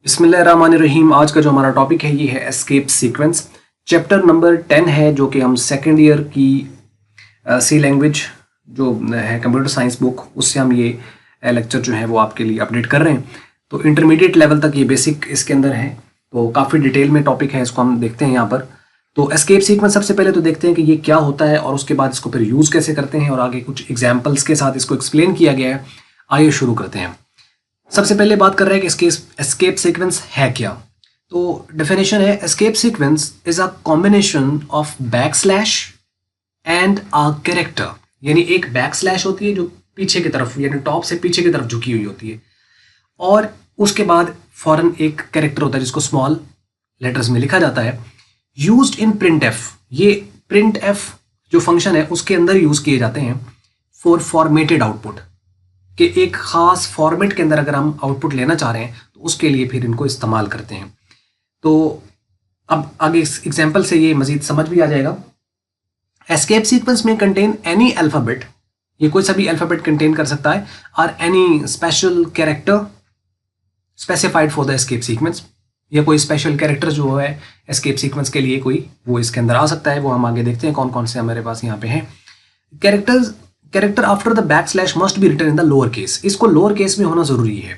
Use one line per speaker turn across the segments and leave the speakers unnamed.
बिस्मिल्लाहिर्रहमानिर्रहीम। आज का जो हमारा टॉपिक है ये है एस्केप सीक्वेंस। चैप्टर नंबर 10 है जो कि हम सेकेंड ईयर की सी लैंग्वेज जो है कंप्यूटर साइंस बुक उससे हम ये लेक्चर जो है वो आपके लिए अपडेट कर रहे हैं। तो इंटरमीडिएट लेवल तक ये बेसिक इसके अंदर है, तो काफ़ी डिटेल में टॉपिक है, इसको हम देखते हैं यहाँ पर। तो एस्केप सीक्वेंस सबसे पहले तो देखते हैं कि ये क्या होता है और उसके बाद इसको फिर यूज़ कैसे करते हैं और आगे कुछ एग्जाम्पल्स के साथ इसको एक्सप्लेन किया गया है। आइए शुरू करते हैं। सबसे पहले बात कर रहे हैं कि एस्केप सीक्वेंस है क्या। तो डेफिनेशन है, escape sequence is a combination of backslash and a character. यानी एक बैकस्लैश होती है जो पीछे की तरफ यानी टॉप से पीछे की तरफ झुकी हुई होती है, और उसके बाद फौरन एक कैरेक्टर होता है जिसको स्मॉल लेटर्स में लिखा जाता है। यूज्ड इन प्रिंट एफ, ये प्रिंट एफ जो फंक्शन है उसके अंदर यूज किए जाते हैं फॉर फॉर्मेटेड आउटपुट, कि एक खास फॉर्मेट के अंदर अगर हम आउटपुट लेना चाह रहे हैं तो उसके लिए फिर इनको इस्तेमाल करते हैं। तो अब आगे इस एग्जांपल से ये मजीद समझ भी आ जाएगा। एस्केप सीक्वेंस में कंटेन एनी अल्फ़ाबेट, ये कोई सा भी अल्फ़ाबेट कंटेन कर सकता है, और any special character specified for the escape sequence, या कोई स्पेशल कैरेक्टर जो है एस्केप सीक्वेंस के लिए कोई वो इसके अंदर आ सकता है। वो हम आगे देखते हैं कौन कौन से हमारे पास यहाँ पे हैं। Character after the backslash must be written in the lower case, इसको लोअर केस में होना जरूरी है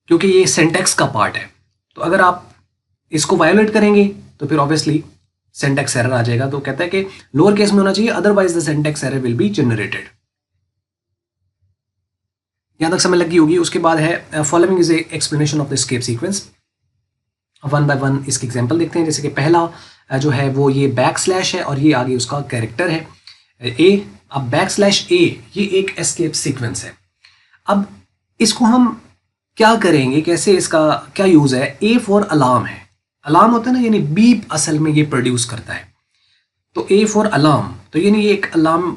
क्योंकि ये सिंटैक्स का पार्ट है। तो अगर आप इसको वायोलेट करेंगे तो फिर ऑब्वियसली सिंटैक्स एरर आ जाएगा। तो कहता है कि लोअर केस में होना चाहिए, otherwise the syntax error will be generated. यहां तक समझ लगी होगी। उसके बाद है following is a explanation of the escape sequence. One by one इसकी एग्जांपल देखते हैं। जैसे कि पहला जो है वो ये बैकस्लैश है और ये आगे उसका कैरेक्टर है ए। अब बैकस्लैश ए ये एक एस्केप सीक्वेंस है। अब इसको हम क्या करेंगे, कैसे, इसका क्या यूज है। ए फॉर अलार्म है, अलार्म होता है ना, यानी बीप असल में ये प्रोड्यूस करता है। तो ए फॉर अलार्म, तो यानी ये एक अलार्म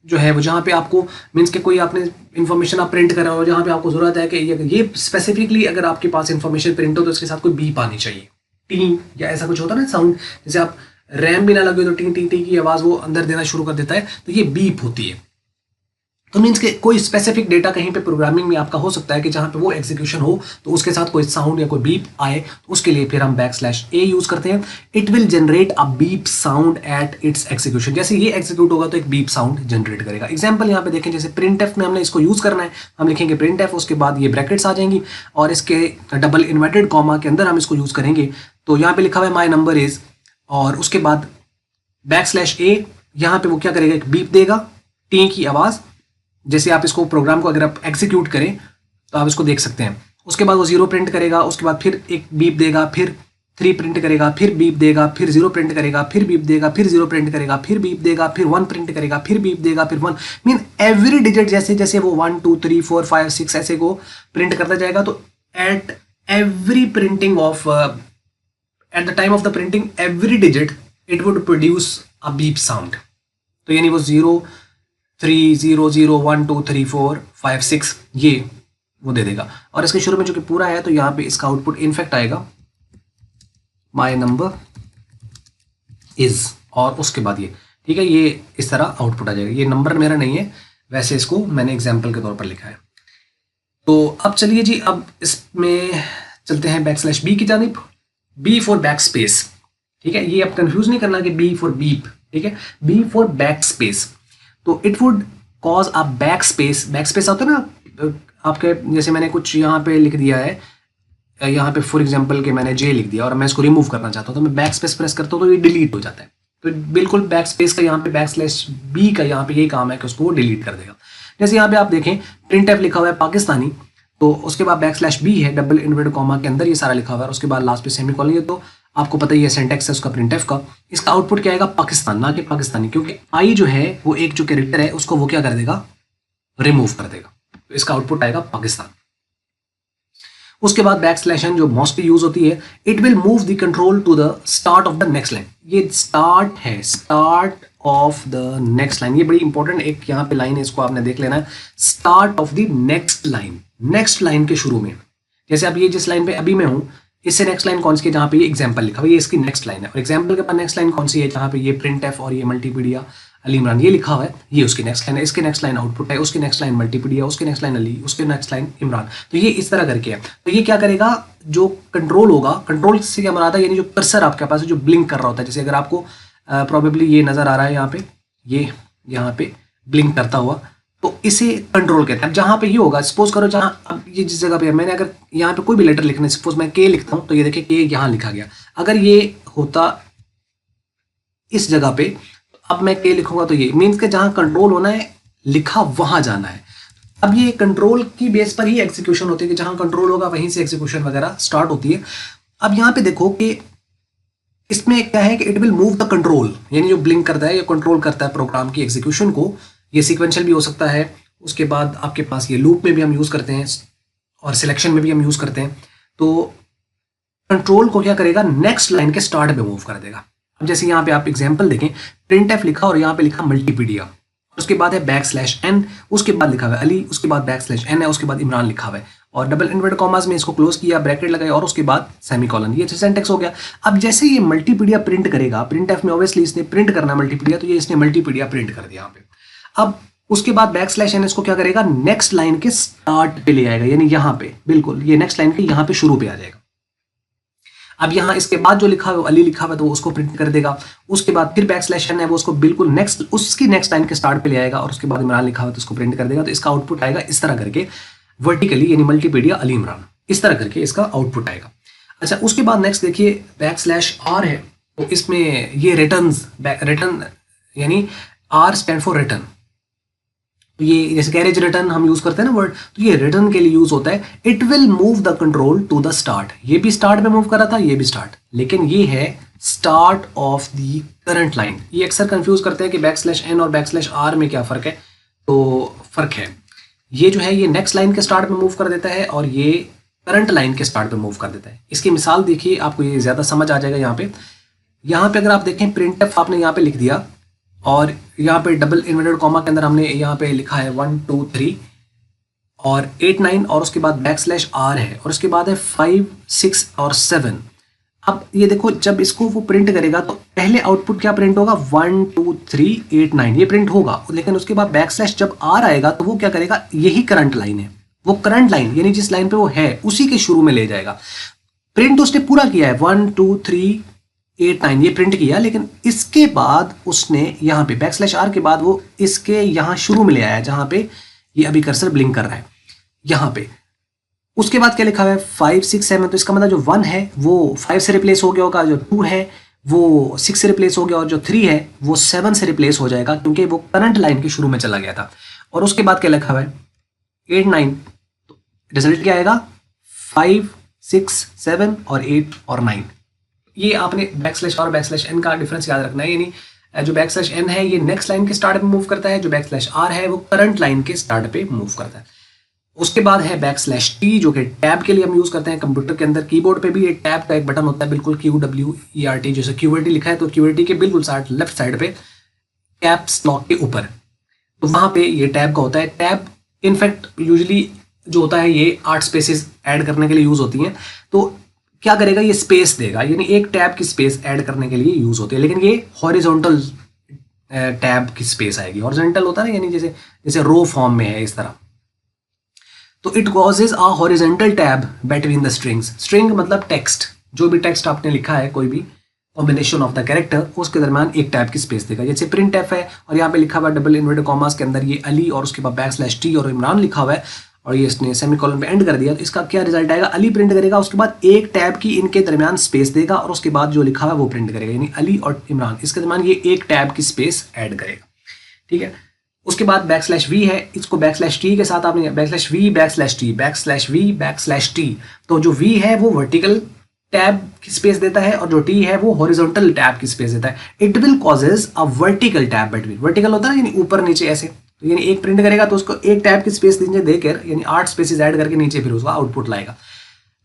जो है वो जहाँ पे आपको मीन्स के कोई आपने इन्फॉर्मेशन आप प्रिंट कर रहे हो, जहाँ पे आपको जरूरत है कि ये स्पेसिफिकली अगर आपके पास इन्फॉर्मेशन प्रिंट हो तो इसके साथ कोई बीप आनी चाहिए, टी या ऐसा कुछ होता है ना साउंड। जैसे आप रैम भी ना लगे तो टी टी टी की आवाज़ वो अंदर देना शुरू कर देता है, तो ये बीप होती है। तो मीन्स के कोई स्पेसिफिक डेटा कहीं पे प्रोग्रामिंग में आपका हो सकता है कि जहाँ पे वो एग्जीक्यूशन हो तो उसके साथ कोई साउंड या कोई बीप आए, तो उसके लिए फिर हम बैकस्लैश ए यूज करते हैं। It will generate a beep sound at its execution, जैसे ये एग्जीक्यूट होगा तो एक बीप साउंड जनरेट करेगा। एग्जाम्पल यहाँ पे देखें, जैसे प्रिंट एफ में हमने इसको यूज करना है, हम लिखेंगे प्रिंट एफ, उसके बाद ये ब्रैकेट्स आ जाएंगी और इसके डबल इन्वर्टेड कॉमा के अंदर हम इसको यूज करेंगे। तो यहाँ पे लिखा हुआ है माई नंबर इज, और उसके बाद बैकस्लैश ए, यहाँ पे वो क्या करेगा, एक बीप देगा, टी की आवाज। जैसे आप इसको प्रोग्राम को अगर आप एग्जीक्यूट करें तो आप इसको देख सकते हैं। उसके बाद वो 0 प्रिंट करेगा, उसके बाद फिर एक बीप देगा, फिर 3 प्रिंट करेगा, फिर बीप देगा, फिर 0 प्रिंट करेगा, फिर बीप देगा, फिर 0 प्रिंट करेगा, फिर बीप देगा, फिर 1 प्रिंट करेगा, फिर बीप देगा, फिर 1। मीन एवरी डिजिट जैसे जैसे वो 1 2 3 4 5 6 ऐसे को प्रिंट करता जाएगा। तो at every printing of at the time of the printing every digit it would produce a beep sound. तो यानी वो 0 3 0 0 1 2 3 4 5 6 ये वो दे देगा। और इसके शुरू में जो कि पूरा है तो यहाँ पे इसका आउटपुट इनफैक्ट आएगा माई नंबर इज, और उसके बाद ये, ठीक है, ये इस तरह आउटपुट आ जाएगा। ये नंबर मेरा नहीं है, वैसे इसको मैंने एग्जाम्पल के तौर पर लिखा है। तो अब चलिए जी, अब इसमें चलते हैं बैकस्लैश बी की जानिब। बी फॉर बैक स्पेस, ठीक है, ये अब कंफ्यूज नहीं करना कि बी फॉर बीप, ठीक है, बी फॉर बैक स्पेस। तो it would cause a back space, back space होता है ना आपके, जैसे मैंने कुछ यहाँ पे लिख दिया है, यहाँ पे फॉर एग्जांपल के मैंने जे लिख दिया और मैं इसको रिमूव करना चाहता हूँ, तो मैं बैक स्पेस प्रेस करता हूँ तो ये डिलीट हो जाता है। तो बिल्कुल बैक स्पेस का यहाँ पे बैकस्लैश बी का यहाँ पे यही काम है कि उसको वो डिलीट कर देगा। जैसे यहाँ पे आप देखें प्रिंट एफ लिखा हुआ है पाकिस्तानी, तो उसके बाद बैकस्लैश बी है, डबल इन्वर्टेड कॉमा के अंदर ये सारा लिखा हुआ है, उसके बाद लास्ट पे सेमीकोलन है। तो आपको पता ही है सिंटैक्स है उसका प्रिंट एफ का। इसका आउटपुट क्या आएगा, पाकिस्तान, ना कि पाकिस्तानी, क्योंकि आई जो है वो एक जो कैरेक्टर है उसको वो क्या कर देगा, रिमूव कर देगा। तो इसका आउटपुट आएगा पाकिस्तान। उसके बाद बैकस्लैश एन जो मोस्टली यूज होती है, it will move the control to the start of the next line. ये स्टार्ट है, start of the next line, ये बड़ी इंपॉर्टेंट एक यहाँ पे लाइन है, इसको आपने देख लेना है। Start of the next line, next line के शुरू में, जैसे अब ये जिस लाइन पे अभी मैं हूं इससे नेक्स्ट लाइन कौन सी है, जहां पे ये एग्जांपल लिखा हुआ है, ये इसकी नेक्स्ट लाइन है। और एग्जांपल के बाद नेक्स्ट लाइन कौन सी है, जहां पे ये प्रिंट एफ और ये मल्टीमीडिया अली इमरान ये लिखा हुआ है, ये उसकी नेक्स्ट लाइन है, इसके नेक्स्ट लाइन आउटपुट है, उसके नेक्स्ट लाइन मल्टीपीडिया, उसके नेक्स्ट लाइन अली, उसके नेक्स्ट लाइन इमरान। तो ये इस तरह करके है। तो ये क्या करेगा, जो कंट्रोल होगा, कंट्रोल से क्या मरादा, यानी जो कर्सर आपके पास है जो ब्लिंक कर रहा होता है, जैसे अगर आपको प्रोबेबली ये नज़र आ रहा है यहाँ पे, ये यहाँ पे ब्लिंक करता हुआ, तो इसे कंट्रोल कहते हैं। अब जहाँ पे ये होगा, सपोज करो जहाँ, अब ये जिस जगह पे है, मैंने अगर यहाँ पे कोई भी लेटर लिखना है, सपोज मैं के लिखता हूँ, तो ये देखिए के यहाँ लिखा गया। अगर ये होता इस जगह पे, अब मैं के लिखूंगा तो ये मीन्स के जहाँ कंट्रोल होना है लिखा वहां जाना है। अब ये कंट्रोल की बेस पर ही एग्जीक्यूशन होती है कि जहाँ कंट्रोल होगा वहीं से एग्जीक्यूशन वगैरह स्टार्ट होती है। अब यहाँ पे देखो कि इसमें क्या है कि it will move the control, यानी जो ब्लिंक करता है ये कंट्रोल करता है प्रोग्राम की एग्जीक्यूशन को। ये सीक्वेंशियल भी हो सकता है, उसके बाद आपके पास ये लूप में भी हम यूज़ करते हैं और सिलेक्शन में भी हम यूज़ करते हैं। तो कंट्रोल को क्या करेगा, नेक्स्ट लाइन के स्टार्ट पे मूव कर देगा। अब जैसे यहाँ पे आप एग्जांपल देखें, प्रिंट एफ लिखा और यहाँ पे लिखा मल्टीपीडिया, उसके बाद है \n, उसके बाद लिखा हुआ है अली, उसके बाद \n है, उसके बाद इमरान लिखा हुआ है, और डबल इन्वर्टेड कॉमास में इसको क्लोज किया, ब्रैकेट लगाया और उसके बाद सेमीकोलन। ये सिंटैक्स हो गया। अब जैसे ये मल्टीपीडिया प्रिंट करेगा, प्रिंट एफ में ऑब्वियसली इसने प्रिंट करना मल्टीपीडिया, तो ये इसने मल्टीपीडिया प्रिंट कर दिया यहाँ पे। अब उसके बाद \n इसको क्या करेगा, नेक्स्ट लाइन के स्टार्ट पे ले आएगा, यानी यहाँ पे बिल्कुल ये नेक्स्ट लाइन के यहाँ पे शुरू पे आ जाएगा। अब यहाँ इसके बाद जो लिखा हुआ अली लिखा हुआ है तो वो उसको प्रिंट कर देगा। उसके बाद फिर \n है, वो उसको बिल्कुल नेक्स्ट उसकी नेक्स्ट लाइन के स्टार्ट पे ले आएगा, और उसके बाद इमरान लिखा हुआ तो उसको प्रिंट कर देगा। तो इसका आउटपुट आएगा इस तरह करके वर्टिकली, यानी मल्टीपीडिया अली इमरान, इस तरह करके इसका आउटपुट आएगा। अच्छा, उसके बाद नेक्स्ट देखिए \r है, तो इसमें ये रिटर्न यानी R स्टैंड फॉर रिटर्न। तो ये जैसे कैरेज रिटर्न हम यूज करते हैं ना वर्ड, तो ये रिटर्न के लिए यूज होता है। It will move the control to the start, ये भी स्टार्ट में मूव कर रहा था, ये भी स्टार्ट, लेकिन ये है start of the current line. ये अक्सर कंफ्यूज करते हैं कि \n और \r में क्या फर्क है, तो फर्क है ये जो है ये नेक्स्ट लाइन के स्टार्ट में मूव कर देता है और ये करंट लाइन के स्टार्ट में मूव कर देता है। इसकी मिसाल देखिए, आपको ये ज्यादा समझ आ जाएगा। यहाँ पे अगर आप देखें प्रिंटफ आपने यहाँ पे लिख दिया और यहाँ पे डबल इन्वर्टेड कॉमा के अंदर हमने यहाँ पे लिखा है 1 2 3 और 8 9 और उसके बाद \r है और उसके बाद है 5 6 और 7। अब ये देखो जब इसको वो प्रिंट करेगा तो पहले आउटपुट क्या प्रिंट होगा, 1 2 3 8 9 ये प्रिंट होगा, लेकिन उसके बाद \, जब r आएगा तो वो क्या करेगा, यही करंट लाइन है, वो करंट लाइन यानी जिस लाइन पे वो है उसी के शुरू में ले जाएगा। प्रिंट तो उसने पूरा किया है 1 2 3 8 9 ये प्रिंट किया, लेकिन इसके बाद उसने यहाँ पे \r के बाद वो इसके यहाँ शुरू में ले आया जहाँ पे ये अभी कर्सर ब्लिंक कर रहा है यहाँ पे। उसके बाद क्या लिखा हुआ है 5 6 7, तो इसका मतलब जो 1 है वो 5 से रिप्लेस हो गया होगा, जो 2 है वो 6 से रिप्लेस हो गया और जो 3 है वो 7 से रिप्लेस हो जाएगा क्योंकि वो करंट लाइन के शुरू में चला गया था। और उसके बाद क्या लिखा हुआ है 8 9, तो रिजल्ट क्या आएगा 5 6 7 और 8 और 9। ये आपने \r और \n का डिफरेंस याद रखना है, यानी जो \n है ये नेक्स्ट लाइन के स्टार्ट पे मूव करता है, जो \r है वो करंट लाइन के स्टार्ट पे मूव करता है। उसके बाद है \t जो कि टैब के लिए हम यूज करते हैं कंप्यूटर के अंदर। कीबोर्ड पे भी एक टैब का एक बटन होता है बिल्कुल QWERT, जैसे QWERT लिखा है तो QWERT के बिल्कुल साइड लेफ्ट साइड पे कैप्स लॉक के ऊपर, तो वहां पे ये टैब का होता है। टैब इनफैक्ट यूजुअली जो होता है ये 8 स्पेसेस ऐड करने के लिए यूज होती हैं, तो क्या करेगा ये स्पेस देगा, यानी एक टैब की स्पेस ऐड करने के लिए यूज होती है, लेकिन ये हॉरिजॉन्टल टैब की स्पेस आएगी। हॉरिजॉन्टल होता है ना, यानी जैसे रो फॉर्म में है इस तरह, तो it causes a horizontal tab between the strings. String मतलब टेक्स्ट, जो भी टेक्स्ट आपने लिखा है कोई भी कॉम्बिनेशन ऑफ द कैरेक्टर, उसके दरमियान एक टैब की स्पेस देगा। जैसे प्रिंट एफ है और यहाँ पे लिखा हुआ है डबल इन्वर्टेड कॉमास के अंदर ये अली और उसके बाद \t और इमरान लिखा हुआ है और ये इसने सेमीकोलन पे एंड कर दिया, तो इसका क्या रिजल्ट आएगा, अली प्रिंट करेगा, उसके बाद एक टैब की इनके दरमियान स्पेस देगा और उसके बाद जो लिखा हुआ है वो प्रिंट करेगा, यानी अली और इमरान इसके दरमियान ये एक टैब की स्पेस ऐड करेगा। ठीक है, उसके बाद \v है, इसको \t के साथ आपने \v/t, तो जो v है वो वर्टिकल टैब की स्पेस देता है और जो t है वो हॉरिजॉन्टल टैब की स्पेस देता है। It will causes a vertical tab between, vertical होता है ना यानी ऊपर नीचे ऐसे, तो यानी एक प्रिंट करेगा तो उसको एक टैब की स्पेस नीचे देकर यानी 8 स्पेसेस ऐड करके नीचे फिर उसका आउटपुट लाएगा।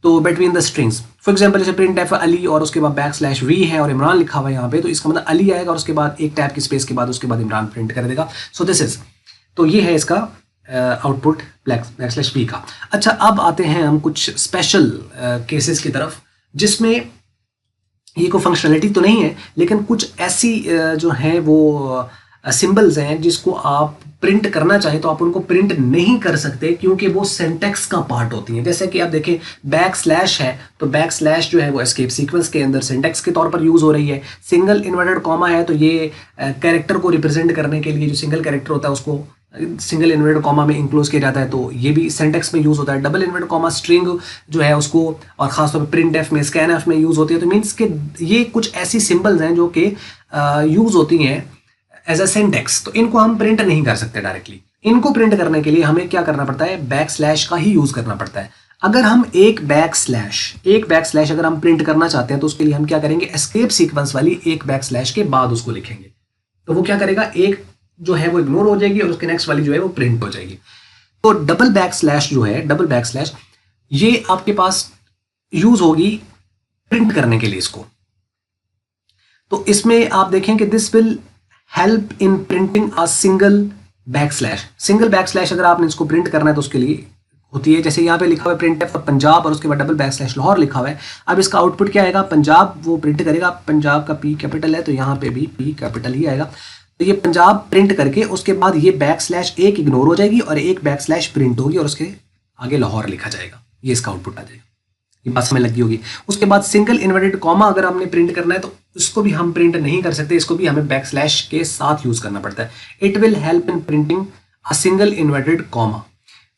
तो between the strings for example जैसे प्रिंट एफ अली और उसके बाद \v है और इमरान लिखा हुआ है यहाँ पे, तो इसका मतलब अली आएगा और उसके बाद एक टैब की स्पेस के बाद उसके बाद इमरान प्रिंट कर देगा। सो दिस इज, तो ये है इसका आउटपुट \v का। अच्छा, अब आते हैं हम कुछ स्पेशल केसेस की तरफ जिसमें ये कोई फंक्शनलिटी तो नहीं है, लेकिन कुछ ऐसी जो है वो सिंबल्स हैं जिसको आप प्रिंट करना चाहे तो आप उनको प्रिंट नहीं कर सकते क्योंकि वो सिंटैक्स का पार्ट होती हैं। जैसे कि आप देखें बैक स्लैश है तो बैक स्लैश जो है वो एस्केप सीक्वेंस के अंदर सिंटैक्स के तौर पर यूज़ हो रही है। सिंगल इन्वर्टेड कॉमा है तो ये कैरेक्टर को रिप्रेजेंट करने के लिए जो सिंगल कैरेक्टर होता है उसको सिंगल इन्वर्टेड कॉमा में इंक्लोज किया जाता है, तो ये भी सिंटैक्स में यूज़ होता है। डबल इन्वर्टेड कॉमा स्ट्रिंग जो है उसको और खासतौर पर प्रिंट एफ में स्कैन एफ में यूज़ होती है। तो मीन्स के ये कुछ ऐसी सिंबल्स हैं जो कि यूज़ होती हैं एज अ सिंटैक्स, तो इनको हम प्रिंट नहीं कर सकते डायरेक्टली। इनको प्रिंट करने के लिए हमें क्या करना पड़ता है, बैक स्लैश का ही यूज़ करना पड़ता है। अगर हम एक बैक स्लैश अगर हम प्रिंट करना चाहते हैं तो उसके लिए हम क्या करेंगे, एस्केप सीक्वेंस वाली एक बैक स्लैश के बाद उसको लिखेंगे। तो वो क्या करेगा, एक जो है वो इग्नोर हो जाएगी और उसके नेक्स्ट वाली जो है वो प्रिंट हो जाएगी। तो डबल बैक स्लैश जो है, डबल बैक स्लैश ये आपके पास यूज होगी प्रिंट करने के लिए इसको। तो इसमें आप देखें कि this will help in printing a single back slash. Single back slash अगर आपने इसको प्रिंट करना है तो उसके लिए होती है, जैसे यहाँ पे लिखा हुआ है प्रिंट एफ पंजाब और उसके बाद डबल बैक स्लैश लाहौर लिखा हुआ है। अब इसका आउटपुट क्या आएगा, पंजाब वो प्रिंट करेगा, पंजाब का पी कैपिटल है तो यहाँ पे भी पी कैपिटल ही आएगा। तो ये पंजाब प्रिंट करके उसके बाद ये बैक स्लैश एक इग्नोर हो जाएगी और एक बैक स्लैश प्रिंट होगी और उसके आगे लाहौर लिखा जाएगा, ये इसका आउटपुट आ जाएगा। ये बात समझ लगी होगी। उसके बाद सिंगल इन्वर्टेड कॉमा अगर हमने प्रिंट करना है तो इसको भी हम प्रिंट नहीं कर सकते, इसको भी हमें बैक स्लैश के साथ यूज करना पड़ता है। It will help in printing a single inverted comma.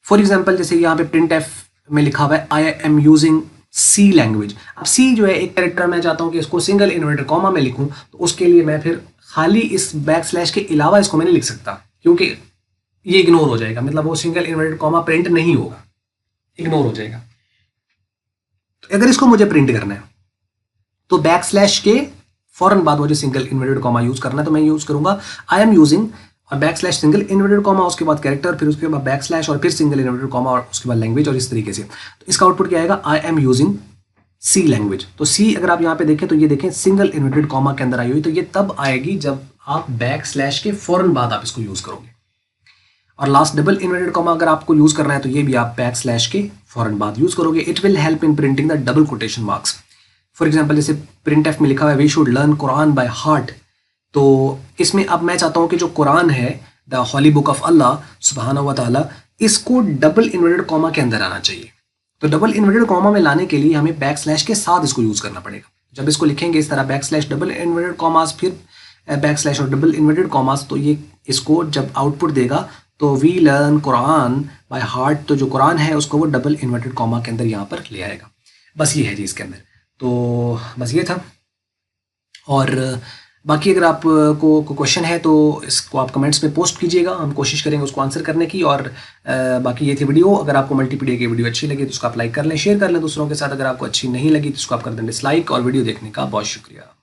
For example जैसे यहाँ पे प्रिंट एफ में लिखा हुआ है I am using C language. अब सी जो है एक कैरेक्टर, मैं चाहता हूँ कि इसको सिंगल इन्वर्टेड कॉमा में लिखूँ, तो उसके लिए मैं फिर खाली इस बैक स्लैश के अलावा इसको मैं नहीं लिख सकता क्योंकि ये इग्नोर हो जाएगा, मतलब वो सिंगल इन्वर्टेड कॉमा प्रिंट नहीं होगा, इग्नोर हो जाएगा। तो अगर इसको मुझे प्रिंट करना है तो बैक स्लैश के फौरन बाद मुझे सिंगल इन्वर्टेड कॉमा यूज करना है, तो मैं यूज करूंगा आई एम यूजिंग और back slash single inverted comma, उसके बाद कैरेक्टर, फिर उसके बाद बैक स्लैश और फिर सिंगल इन्वर्टेड कॉमा और उसके बाद लैंग्वेज, और इस तरीके से। तो इसका आउटपुट क्या आएगा, I am using C language. तो सी अगर आप यहाँ पे देखें तो ये देखें सिंगल इन्वर्टेड कॉमा के अंदर आई हुई, तो ये तब आएगी जब आप बैक स्लैश के फौरन बाद आप इसको यूज करोगे। और लास्ट डबल इन्वर्टेड कॉमा अगर आपको यूज करना है तो ये भी आप बैक स्लैश के फौरन बाद यूज करोगे। It will help in printing the double quotation marks. For example जैसे प्रिंट एफ में लिखा हुआ है we should learn Quran by heart, तो इसमें अब मैं चाहता हूँ कि जो कुरान है द हॉली बुक ऑफ अल्लाह सुब्हानहू व तआला, इसको डबल इन्वर्टेड कॉमा के अंदर आना चाहिए। तो डबल इन्वर्टेड कॉमा में लाने के लिए हमें बैक स्लैश के साथ इसको यूज करना पड़ेगा। जब इसको लिखेंगे इस तरह backslash double inverted commas फिर बैक स्लैश और डबल इन्वर्टेड कॉमास, तो ये इसको जब आउटपुट देगा तो we learn Quran by heart, तो जो कुरान है उसको वो डबल इन्वर्टेड कॉमा के अंदर यहाँ पर ले आएगा। बस ये है जी इसके अंदर। तो बस ये था। और बाकी अगर आपको क्वेश्चन है तो इसको आप कमेंट्स में पोस्ट कीजिएगा, हम कोशिश करेंगे उसको आंसर करने की। और बाकी ये थी वीडियो। अगर आपको मल्टीपीडिया की वीडियो अच्छी लगी तो उसको आप लाइक कर लें, शेयर कर लें दूसरों के साथ। अगर आपको अच्छी नहीं लगी तो उसको आप कर दें डिसलाइक। और वीडियो देखने का बहुत शुक्रिया।